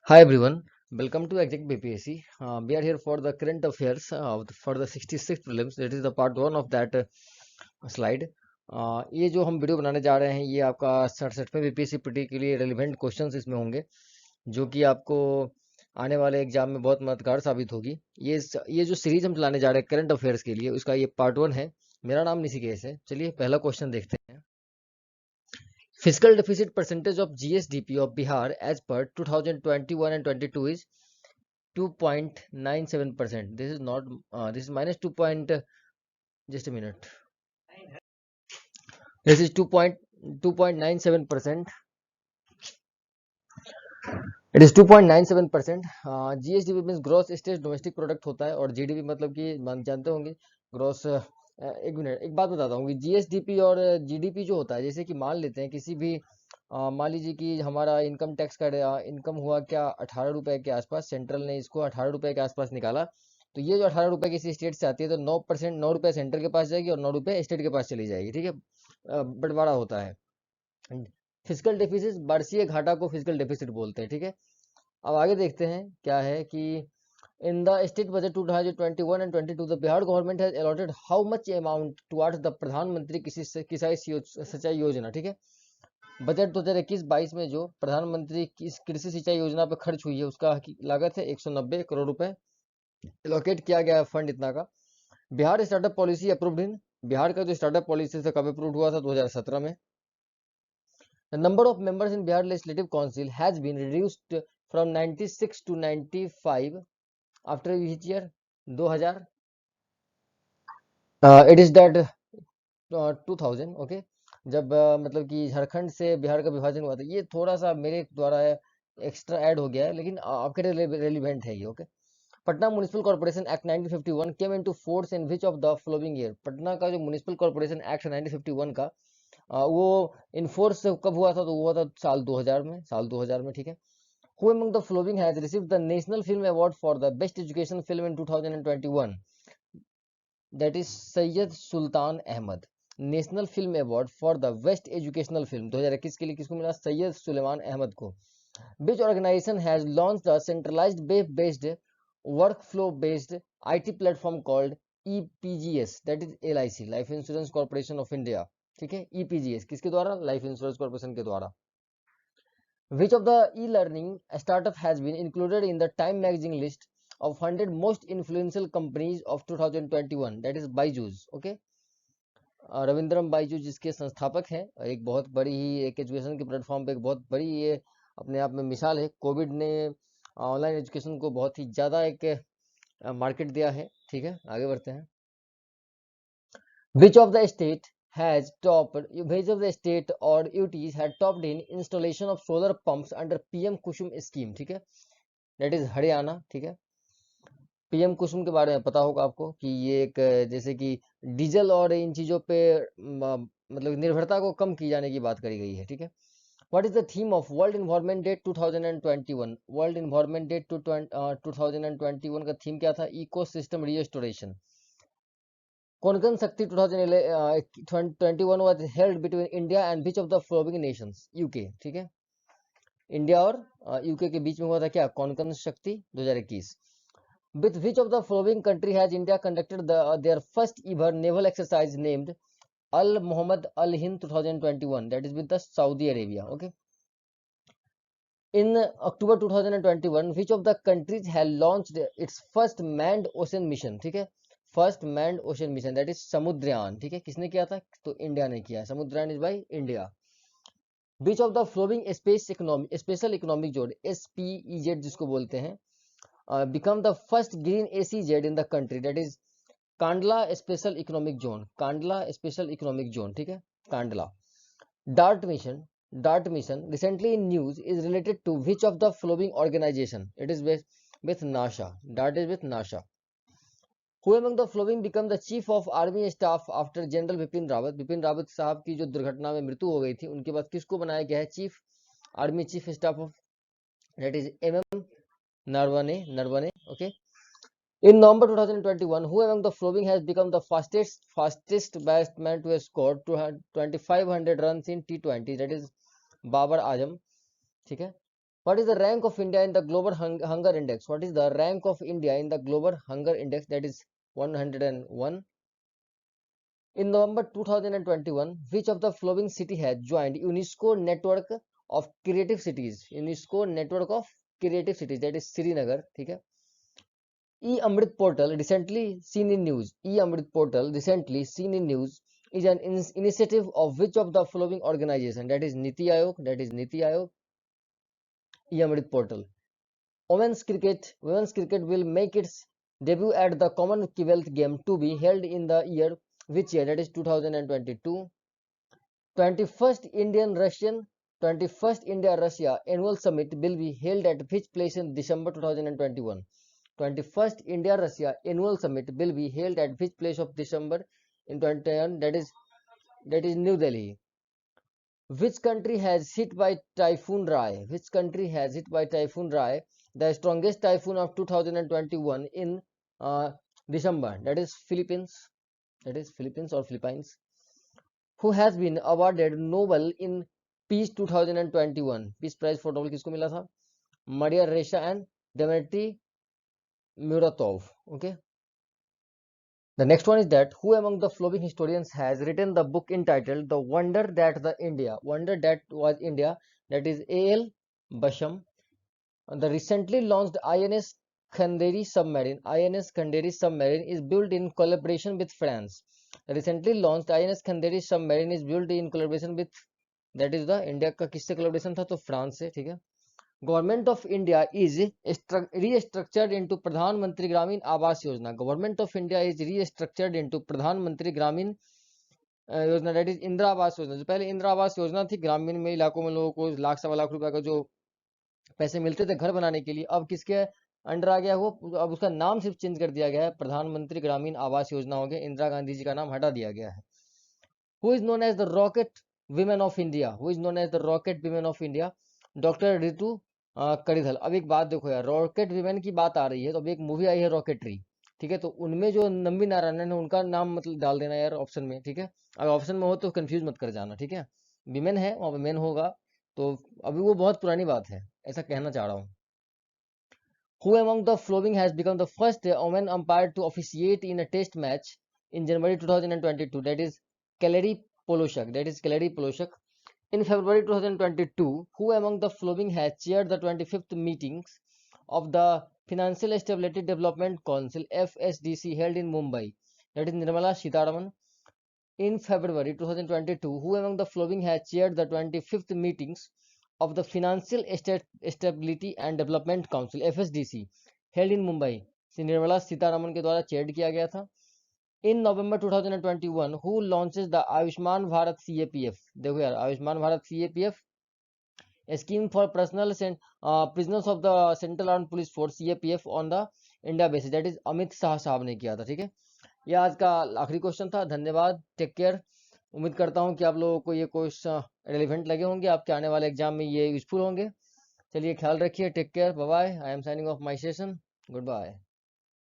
Hi everyone, welcome to Exec BPSC. We are here for the current affairs for the 66th prelims. That is the part one of that slide. ये जो हम video बनाने जा रहे हैं ये आपका 67वें बीपीएससी पीटी के लिए रेलिवेंट क्वेश्चंस इसमें होंगे जो कि आपको आने वाले एग्जाम में बहुत मददगार साबित होगी। ये जो सीरीज हम चलाने जा रहे हैं करंट अफेयर्स के लिए उसका ये पार्ट वन है। मेरा नाम ऋषिकेश है। चलिए पहला क्वेश्चन देखते हैं। Fiscal deficit percentage of GSDP of Bihar as per 2021 and 22 is 2.97%. This is not this is minus 2 point just a minute. This is 2.97%. It is 2.97%. GSDP means gross state domestic product होता है और GDP मतलब कि जानते होंगे gross. एक minute एक बात बताता हूँ कि जीएसडीपी और जीडीपी जो होता है जैसे कि मान लेते हैं किसी भी मान लीजिए कि हमारा इनकम टैक्स का इनकम हुआ क्या 18 रुपए के आसपास, सेंट्रल ने इसको 18 रुपए के आसपास निकाला। तो ये जो 18 रुपए किसी स्टेट से आती है तो 9%, 9 रुपए सेंट्रल के पास जाएगी और 9 रुपए स्टेट के पास चली जाएगी। ठीक है, बंटवारा होता है। फिजिकल डेफिसिट वर्षीय घाटा को फिजिकल डेफिसिट बोलते हैं। ठीक है, अब आगे देखते हैं क्या है कि in the state budget 2021 and 22 the Bihar government has allotted how much amount towards the प्रधानमंत्री किसाई सिंचाई योजना। ठीक है, बजट 2021-22 में जो प्रधानमंत्री कृषि सिंचाई योजना पर खर्च हुई है उसका लागत है 190 करोड़ रुपए। एलोकेट किया गया फंड इतना का। Bihar startup policy approved in, Bihar का जो स्टार्टअप पॉलिसी था कब अप्रूव हुआ था? 2017 में। The number of members in Bihar Legislative Council has been reduced from 96 to 95 after which year? 2000. It is that 2000. Okay, जब मतलब कि झारखंड से बिहार का विभाजन हुआ था। ये थोड़ा सा मेरे द्वारा एक्स्ट्रा ऐड हो गया है लेकिन आपके रेलिवेंट है ये। Okay, Patna municipal corporation act 1951 came into force in which of the following year? Patna का जो म्युनिसिपल कॉर्पोरेशन एक्ट 1951 का वो इनफोर्स कब हुआ था? तो हुआ था साल 2000 में, साल 2000 में। ठीक है, who among the following has received the national film award for the best education film in 2021? that is Syed Sultan Ahmed. National film award for the best educational film 2021 के लिए किसको मिला? सैयद सुलेमान अहमद को। which organization has launched a centralized web based workflow based IT platform called EPGS? that is LIC, life insurance corporation of India. ठीक है, EPGS किसके द्वारा? Life insurance corporation के द्वारा। Which of the e-learning startup has been included in the Time magazine list of 100 most influential companies of 2021? That is Byju's. Okay, Ravindran Byju जिसके संस्थापक हैं, एक बहुत बड़ी ही एक एजुकेशन के प्लेटफॉर्म पे एक बहुत बड़ी ये अपने आप में मिसाल है। कोविड ने ऑनलाइन एजुकेशन को बहुत ही ज़्यादा एक मार्केट दिया है। ठीक है, आगे बढ़ते हैं। Which of the state has topped? Which of the state or UTs had topped in installation of solar pumps under PM Kusum scheme? ठीक है, दैट इज हरियाणा। ठीक है, पीएम कुसुम के बारे में पता होगा आपको कि ये एक जैसे कि डीजल और इन चीजों पे मतलब निर्भरता को कम की जाने की बात करी गई है। ठीक है, what is the theme of world environment day 2021? World environment day 2021 का थीम क्या था? Ecosystem restoration. Konkan Shakti 2021 was held between India and which of the following nations? UK। ठीक है, इंडिया और यूके के बीच में हुआ था क्या? कोनकन शक्ति 2021। With which of the following country has India conducted their first ever naval exercise named Al Mohammed Al Hind 2021? That is with the Saudi Arabia. Okay. In October 2021, which of the countries had launched its first manned ocean mission? ठीक है, first manned ocean mission that is Samudrayaan. ठीक है, किसने किया था? तो India ने किया। Samudrayaan is by India. Which of the following space economic special economic zone SPEZ जिसको बोलते हैं become the first green ACZ in the country? That is Kandla special economic zone. Kandla special economic zone. ठीक है, Kandla. Dart mission, dart mission recently in news is related to which of the following organisation? It is with NASA. That is with NASA. Who among the following become the chief of army staff after general Bipin Rawat? Bipin Rawat साहब की जो दुर्घटना में मृत्यु हो गई थी उनके बाद किसको बनाया गया है chief army chief staff of? That is MM Naravane. Naravane. Okay, in November 2021 who among the following has become the fastest batsman to score 2500 runs in T20? that is Babar Azam. ठीक है, What is the rank of India in the global hunger index? What is the rank of India in the global hunger index? That is 101. In November 2021, which of the following city has joined UNESCO network of creative cities? UNESCO network of creative cities, that is Srinagar. ठीक है. E-Amrit portal recently seen in news. E-Amrit portal recently seen in news is an initiative of which of the following organization? That is Niti Aayog. That is Niti Aayog. E-Amrit portal. Women's cricket will make its debut at the Commonwealth Game to be held in the year which year? That is 2022. 21st India-Russia annual summit will be held at which place in December 2021? 21st India-Russia annual summit will be held at which place of December in 2021? That is New Delhi. Which country has hit by Typhoon Rai? Which country has hit by Typhoon Rai, the strongest typhoon of 2021 in December? That is Philippines. That is Philippines or Philippines. Who has been awarded Nobel in Peace 2021? Peace Prize for Nobel किसको मिला था? Maria Ressa and Dmitry Muratov. Okay. The next one is that who among the following historians has written the book entitled The Wonder That Was India? That is A.L. Basham. The recently launched INS Khanderi submarine is built in collaboration with France. The recently launched INS Khanderi submarine is built in collaboration with, that is the India का किससे collaboration था? तो France से. ठीक है. Government of India is restructured into प्रधानमंत्री Gramin Awas Yojana. Government of India is restructured into प्रधानमंत्री Grameen Yojana. that is Indira Awas Yojana. जो पहले इंदिरा आवास योजना थी, ग्रामीण में इलाकों में लोगों को लाख सवा लाख रुपए का जो पैसे मिलते थे घर बनाने के लिए, अब किसके अंडर आ गया वो? अब उसका नाम सिर्फ चेंज कर दिया गया है, प्रधानमंत्री ग्रामीण आवास योजना हो गया. इंदिरा गांधी जी का नाम हटा दिया गया है. Who is known as the rocket women of India? Who is known as the rocket women of India? Doctor Ritu Karidhal. अब एक बात देखो यार, रॉकेट विमेन की बात आ रही है तो अभी एक मूवी आई है रॉकेटरी. ठीक है, तो उनमें जो नम्बी नारायणन है उनका नाम मतलब डाल देना यार ऑप्शन में. ठीक है, अगर ऑप्शन में हो तो कंफ्यूज मत कर जाना. ठीक है, विमेन है वहां पर मेन होगा, तो अभी वो बहुत पुरानी बात है, ऐसा कहना चाह रहा हूँ. Who among the following has become the first woman umpire to officiate in a test match in January 2022? That is Kelly Poloshak. That is Kelly Poloshak. In February 2022, who among the following has chaired the 25th meetings of the Financial Stability Development Council (FSDC) held in Mumbai? That is Nirmala Sitharaman. In February 2022, who among the following has chaired the 25th meetings of the Financial Stability and Development Council (FSDC) held in Mumbai? Nirmala Sitharaman के द्वारा chaired किया गया था. In November 2021, who launches the Ayushman Bharat CAPF? देखो यार, Ayushman Bharat CAPF, a scheme for prisoners of the Central Armed Police Force CAPF on the India basis. That is Amit Shah साहब ने किया था. ठीक है, ये आज का आखिरी क्वेश्चन था. धन्यवाद, टेक केयर. उम्मीद करता हूँ कि आप लोगों को ये क्वेश्चन रेलिवेंट लगे होंगे, आपके आने वाले एग्जाम में ये यूजफुल होंगे. चलिए ख्याल रखिए, take care, bye bye. I am signing off my session. Good bye.